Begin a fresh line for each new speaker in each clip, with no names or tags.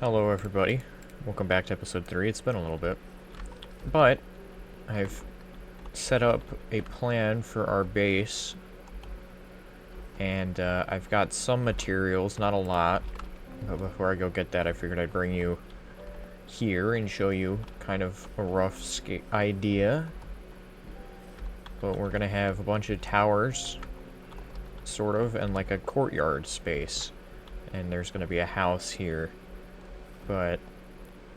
Hello everybody, welcome back to episode 3. It's been a little bit, but I've set up a plan for our base, and I've got some materials, not a lot, but before I go get that I figured I'd bring you here and show you kind of a rough idea. But we're gonna have a bunch of towers, sort of, and like a courtyard space, and there's gonna be a house here. But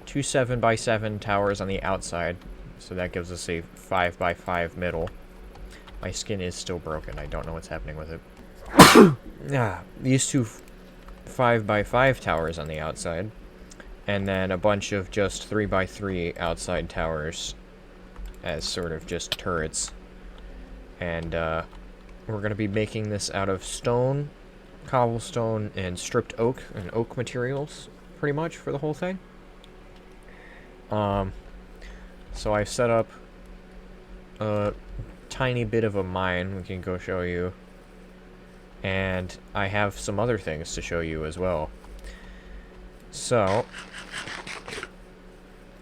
2 7x7 towers on the outside, so that gives us a 5x5 middle. My skin is still broken. I don't know what's happening with it. These two 5x5 towers on the outside, and then a bunch of just 3x3 outside towers as sort of just turrets. And we're going to be making this out of stone, cobblestone, and stripped oak and oak materials, pretty much, for the whole thing. So I set up a tiny bit of a mine we can go show you, and I have some other things to show you as well. So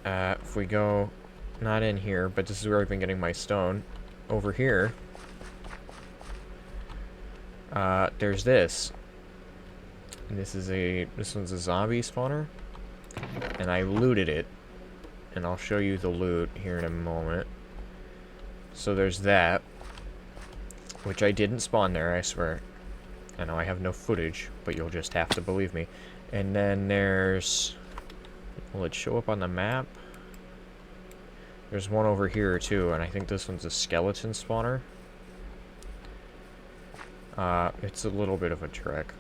if we go not in here, but this is where I've been getting my stone. Over here, there's this. And this one's a zombie spawner, and I looted it, and I'll show you the loot here in a moment. So there's that, which I didn't spawn there, I swear. I know I have no footage, but you'll just have to believe me. And then there's, will it show up on the map? There's one over here too, and I think this one's a skeleton spawner. It's a little bit of a trek.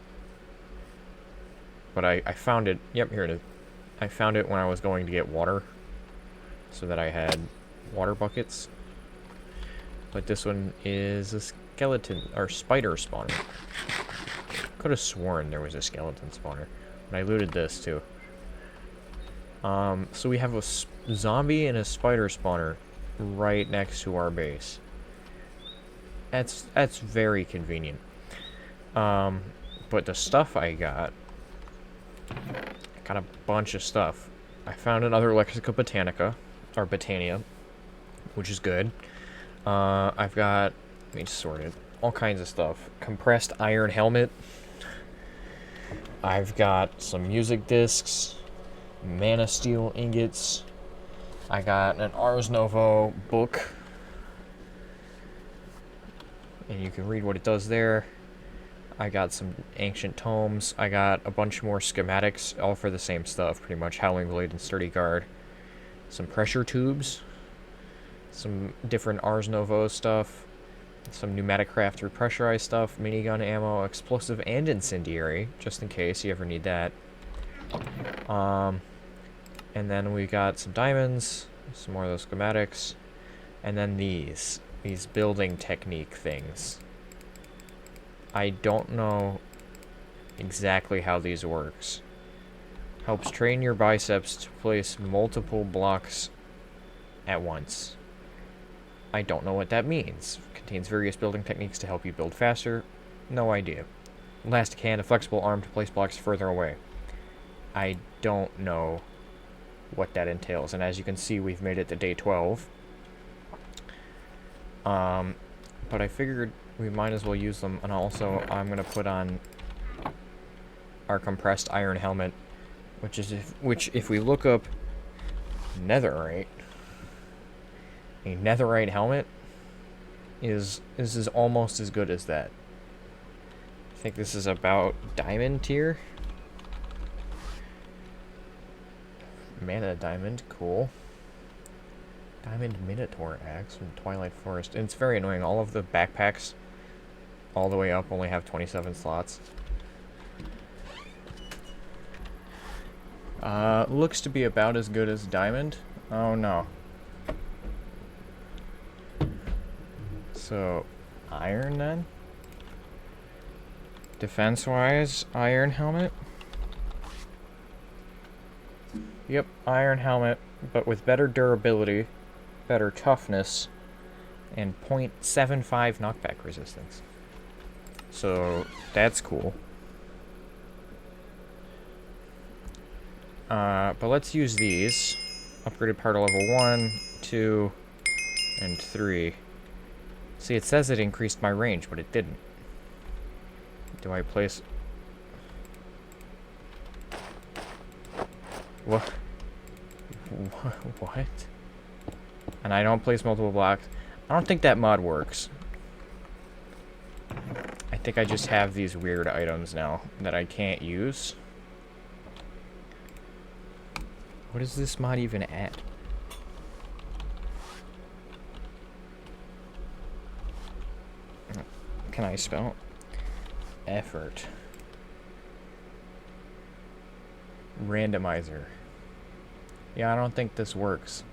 But I found it. Yep, here it is. I found it when I was going to get water, so that I had water buckets. But this one is a skeleton, or spider spawner. Could have sworn there was a skeleton spawner. But I looted this too. So we have a zombie and a spider spawner right next to our base. That's very convenient. But the stuff I got a bunch of stuff. I found another Lexica Botanica, or Botania, which is good. I've got, let me sort it, all kinds of stuff. Compressed iron helmet. I've got some music discs, mana steel ingots. I got an Ars Novo book, and you can read what it does there. I got some ancient tomes. I got a bunch more schematics, all for the same stuff, pretty much. Howling Blade and Sturdy Guard. Some pressure tubes. Some different Ars Novo stuff. Some pneumatic craft through pressurized stuff. Minigun ammo, explosive and incendiary, just in case you ever need that. And then we got some diamonds, some more of those schematics, and then these building technique things. I don't know exactly how these works. Helps train your biceps to place multiple blocks at once. I don't know what that means. Contains various building techniques to help you build faster. No idea. Elastic hand, a flexible arm to place blocks further away. I don't know what that entails, and as you can see, we've made it to day 12. But I figured we might as well use them, and also I'm gonna put on our compressed iron helmet, which if we look up netherite, a netherite helmet is almost as good as that. I think this is about diamond tier. Mana diamond, cool. Diamond Minotaur axe from Twilight Forest. And it's very annoying. All of the backpacks, all the way up, only have 27 slots. Looks to be about as good as diamond. Oh no. So, iron then? Defense-wise, iron helmet? Yep, iron helmet, but with better durability, better toughness, and 0.75 knockback resistance. So, that's cool. But let's use these. Upgraded part level 1, 2, and 3. See, it says it increased my range, but it didn't. Do I place... What? What? And I don't place multiple blocks. I don't think that mod works. I think I just have these weird items now that I can't use. What is this mod even at? Can I spell? Effort. Randomizer. Yeah, I don't think this works.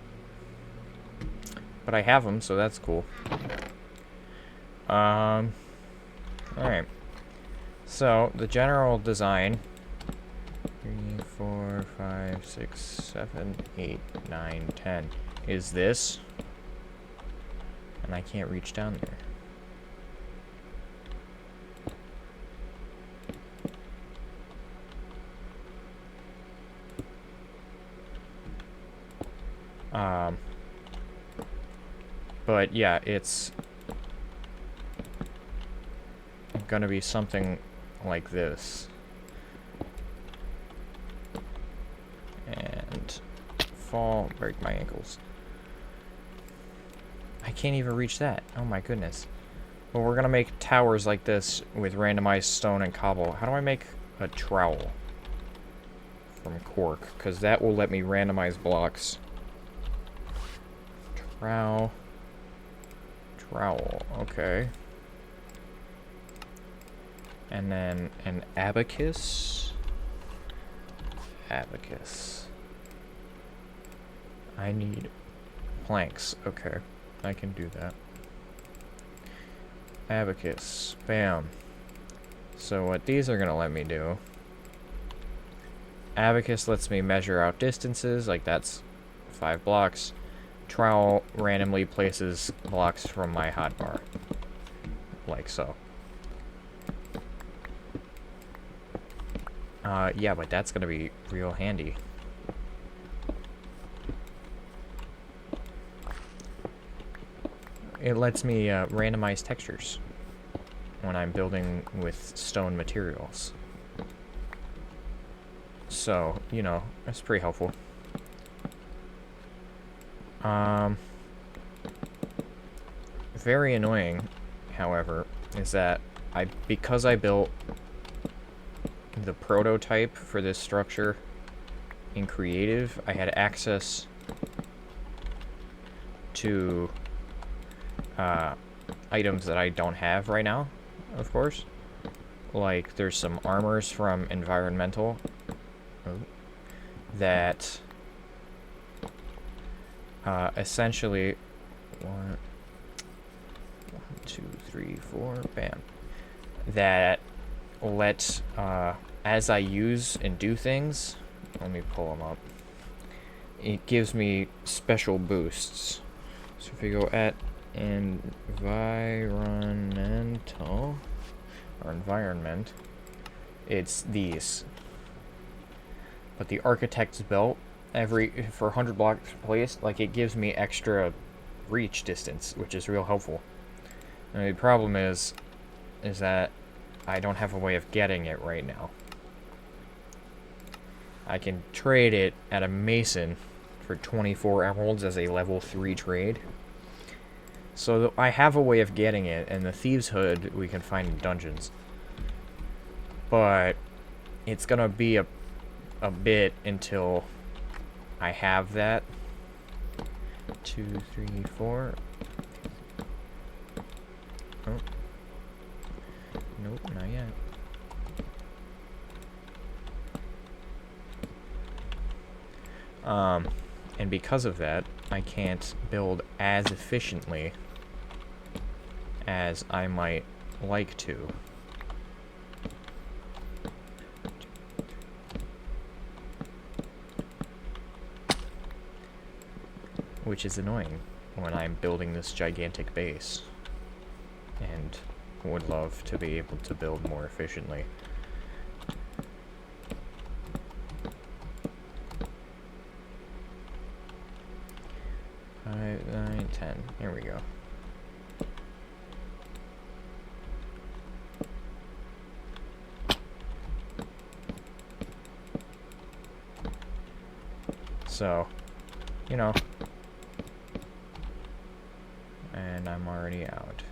But I have them, so that's cool. Alright. So, the general design... 3, 4, 5, 6, 7, 8, 9, 10 is this. And I can't reach down there. But yeah, it's gonna be something like this. And fall, break my ankles. I can't even reach that. Oh my goodness. Well, we're gonna make towers like this with randomized stone and cobble. How do I make a trowel? From cork, because that will let me randomize blocks. Trowel, okay. And then an abacus. I need planks. Okay, I can do that. Abacus, bam. So what these are gonna let me do... Abacus lets me measure out distances, like that's 5 blocks. Trowel randomly places blocks from my hotbar, like so. Yeah, but that's gonna be real handy. It lets me randomize textures when I'm building with stone materials. So, you know, that's pretty helpful. Very annoying, however, is that because I built the prototype for this structure in creative, I had access to items that I don't have right now, of course. Like, there's some armors from environmental that essentially 1, 2, 3, 4, bam, that let as I use and do things, let me pull them up, it gives me special boosts. So if we go at environmental or environment, it's these. But the architect's belt, for 100 blocks placed, like, it gives me extra reach distance, which is real helpful. And the problem is that I don't have a way of getting it right now. I can trade it at a mason for 24 emeralds as a level 3 trade. So I have a way of getting it, and the Thieves' Hood we can find in dungeons. But it's gonna be a bit until I have that. 2, 3, 4. Oh. Nope, not yet. And because of that, I can't build as efficiently as I might like to. Which is annoying when I'm building this gigantic base and would love to be able to build more efficiently. 9, 10. Here we go. So, you know. And I'm already out.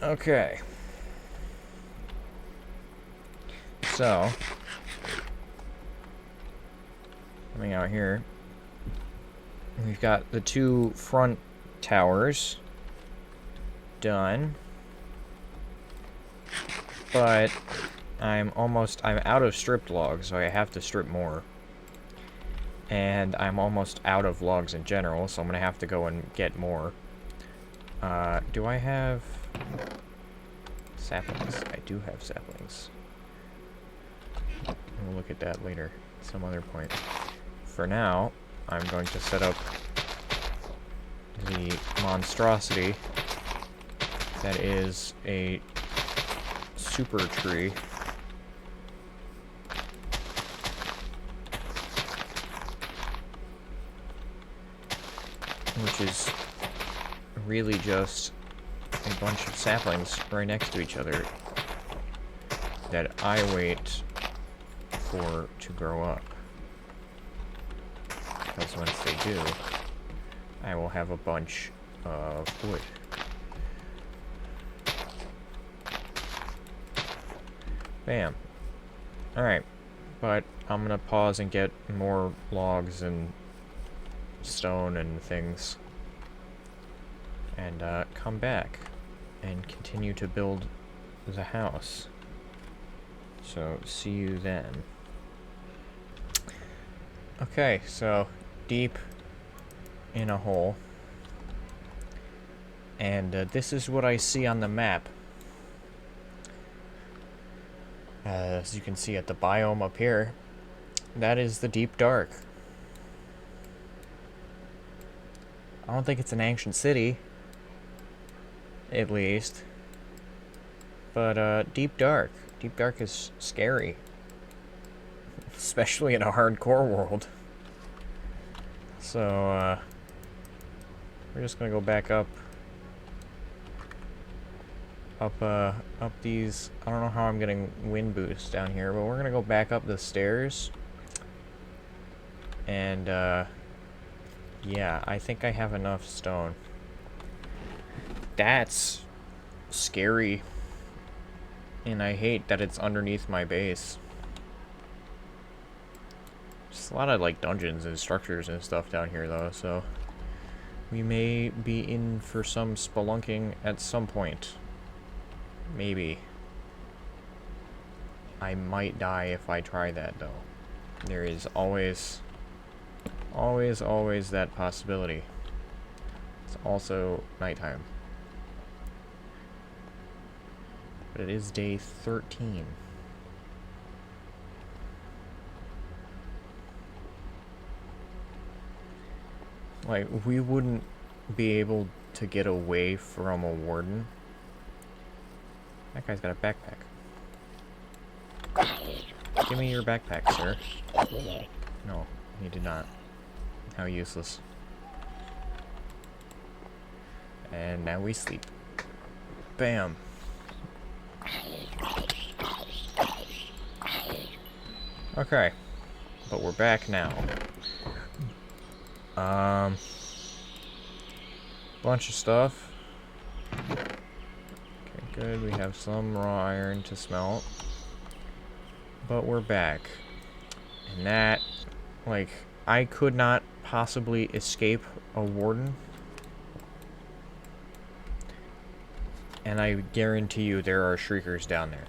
Okay. So, coming out here, we've got the 2 front towers done. But I'm out of stripped logs, so I have to strip more. And I'm almost out of logs in general, so I'm gonna have to go and get more. Do I have saplings? I do have saplings. We'll look at that later, at some other point. For now, I'm going to set up the monstrosity that is a super tree. Which is really just a bunch of saplings right next to each other that I wait for to grow up. Because once they do, I will have a bunch of wood. Bam. Alright, but I'm gonna pause and get more logs and stone and things. And come back and continue to build the house. So, see you then. Okay, so deep in a hole. And this is what I see on the map. As you can see at the biome up here, that is the deep dark. I don't think it's an ancient city, at least. But deep dark. Deep dark is scary. Especially in a hardcore world. So, we're just gonna go back up these. I don't know how I'm getting wind boost down here, but we're gonna go back up the stairs. And, yeah, I think I have enough stone. That's scary. And I hate that it's underneath my base. Just a lot of, like, dungeons and structures and stuff down here, though, so we may be in for some spelunking at some point. Maybe. I might die if I try that, though. There is always that possibility. It's also nighttime. But it is day 13. Like, we wouldn't be able to get away from a warden. That guy's got a backpack. Give me your backpack, sir. No, he did not. How useless. And now we sleep. Bam. Okay. But we're back now. Bunch of stuff. Okay, good. We have some raw iron to smelt. But we're back. And that, like, I could not possibly escape a warden. And I guarantee you there are shriekers down there.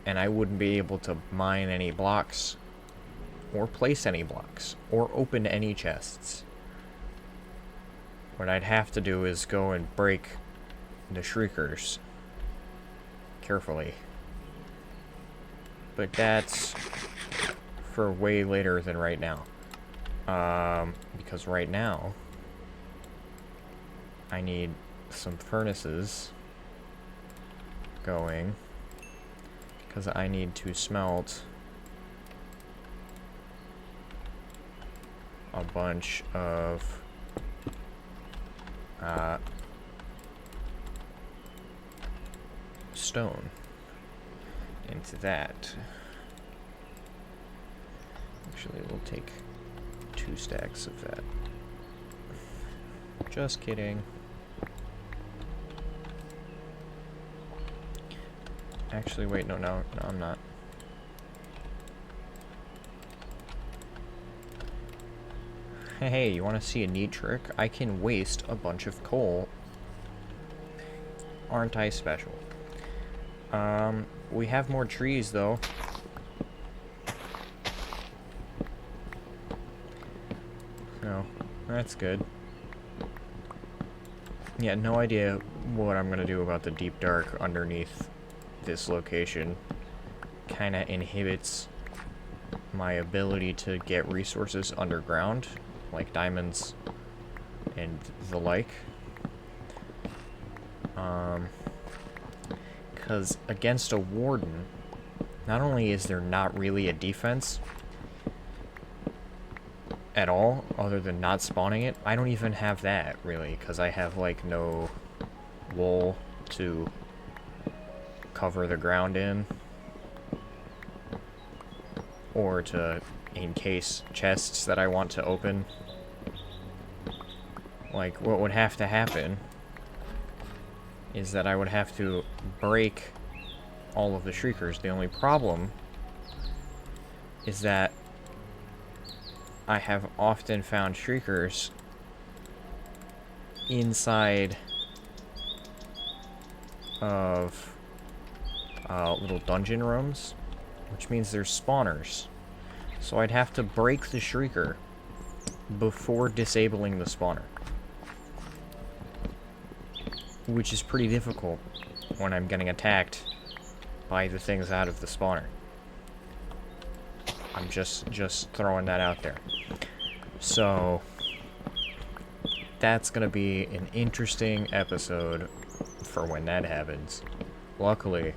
and I wouldn't be able to mine any blocks, or place any blocks, or open any chests. What I'd have to do is go and break the shriekers carefully. But that's for way later than right now. Because right now, I need some furnaces going, because I need to smelt a bunch of stone into that. Actually, we'll take 2 stacks of that. Just kidding. Actually, wait, no, I'm not. Hey, you want to see a neat trick? I can waste a bunch of coal. Aren't I special? We have more trees, though. So, that's good. Yeah, no idea what I'm gonna do about the deep dark underneath this location. Kinda inhibits my ability to get resources underground, like diamonds and the like. Because against a warden, not only is there not really a defense at all, other than not spawning it, I don't even have that, really, because I have, like, no wool to cover the ground in, or to encase chests that I want to open. Like, what would have to happen is that I would have to break all of the shriekers. The only problem is that I have often found shriekers inside of little dungeon rooms, which means there's spawners. So I'd have to break the shrieker before disabling the spawner, which is pretty difficult when I'm getting attacked by the things out of the spawner. I'm just throwing that out there. So that's gonna be an interesting episode for when that happens. Luckily,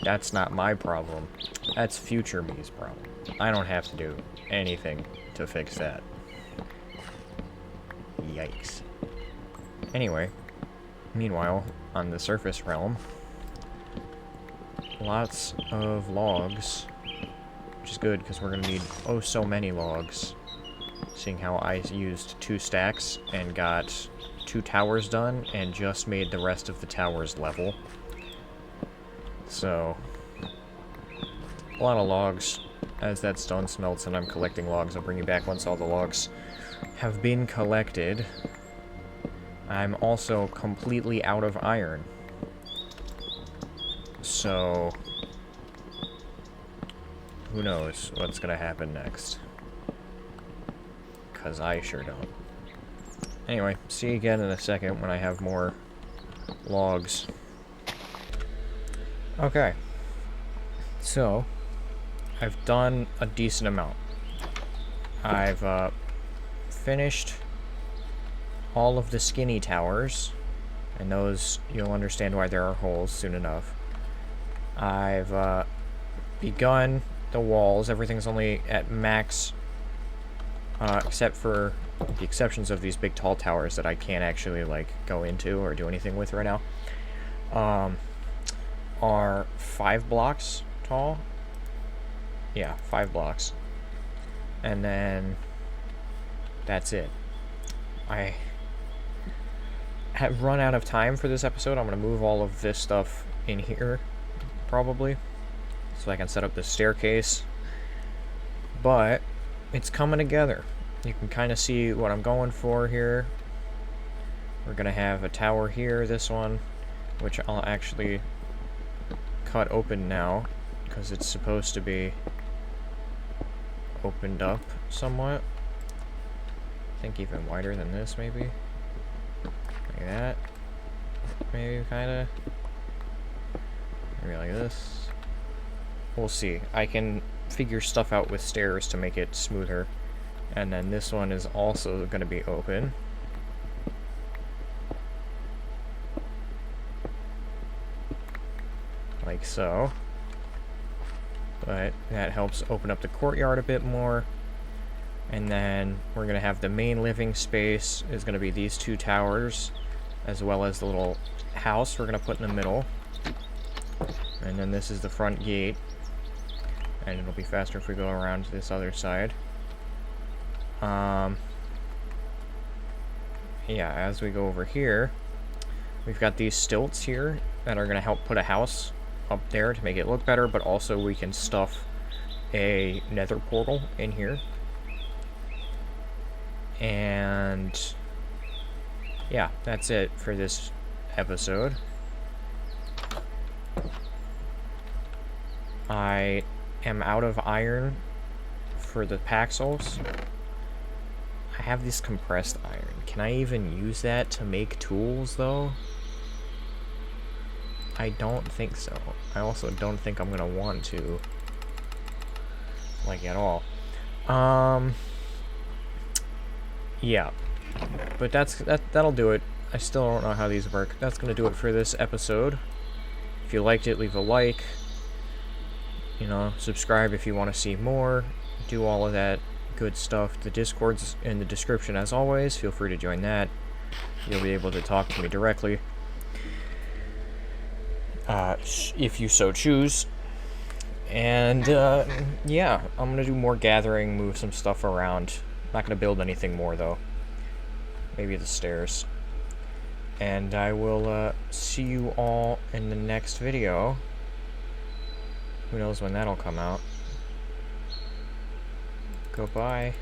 that's not my problem. That's future me's problem. I don't have to do anything to fix that. Yikes. Anyway, meanwhile, on the surface realm, lots of logs, which is good because we're going to need oh so many logs, seeing how I used 2 stacks and got 2 towers done and just made the rest of the towers level. So, a lot of logs. As that stone smelts and I'm collecting logs, I'll bring you back once all the logs have been collected. I'm also completely out of iron. So, who knows what's gonna happen next. 'Cause I sure don't. Anyway, see you again in a second when I have more logs. Okay. So, I've done a decent amount. I've finished all of the skinny towers, and those, you'll understand why there are holes soon enough. I've begun the walls. Everything's only at max, except for the exceptions of these big tall towers that I can't actually, like, go into or do anything with right now. Are 5 blocks tall. Yeah, 5 blocks. And then that's it. I have run out of time for this episode. I'm going to move all of this stuff in here, probably, so I can set up the staircase. But it's coming together. You can kind of see what I'm going for here. We're going to have a tower here, this one, which I'll actually cut open now, because it's supposed to be opened up somewhat. I think even wider than this, maybe. Like that. Maybe, kinda. Maybe like this. We'll see. I can figure stuff out with stairs to make it smoother. And then this one is also going to be open. Like so. But that helps open up the courtyard a bit more. And then we're going to have the main living space is going to be these two towers, as well as the little house we're going to put in the middle. And then this is the front gate. And it'll be faster if we go around to this other side. Yeah, as we go over here, we've got these stilts here that are going to help put a house up there to make it look better, but also we can stuff a nether portal in here. And yeah, that's it for this episode. I am out of iron for the paxels. I have this compressed iron. Can I even use that to make tools, though? I don't think so. I also don't think I'm gonna want to, like, at all. Yeah. But that'll do it. I still don't know how these work. That's gonna do it for this episode. If you liked it, leave a like. You know, subscribe if you want to see more. Do all of that good stuff. The Discord's in the description as always. Feel free to join that. You'll be able to talk to me directly. If you so choose. And, yeah, I'm gonna do more gathering, move some stuff around. Not gonna build anything more, though. Maybe the stairs. And I will, see you all in the next video. Who knows when that'll come out. Goodbye.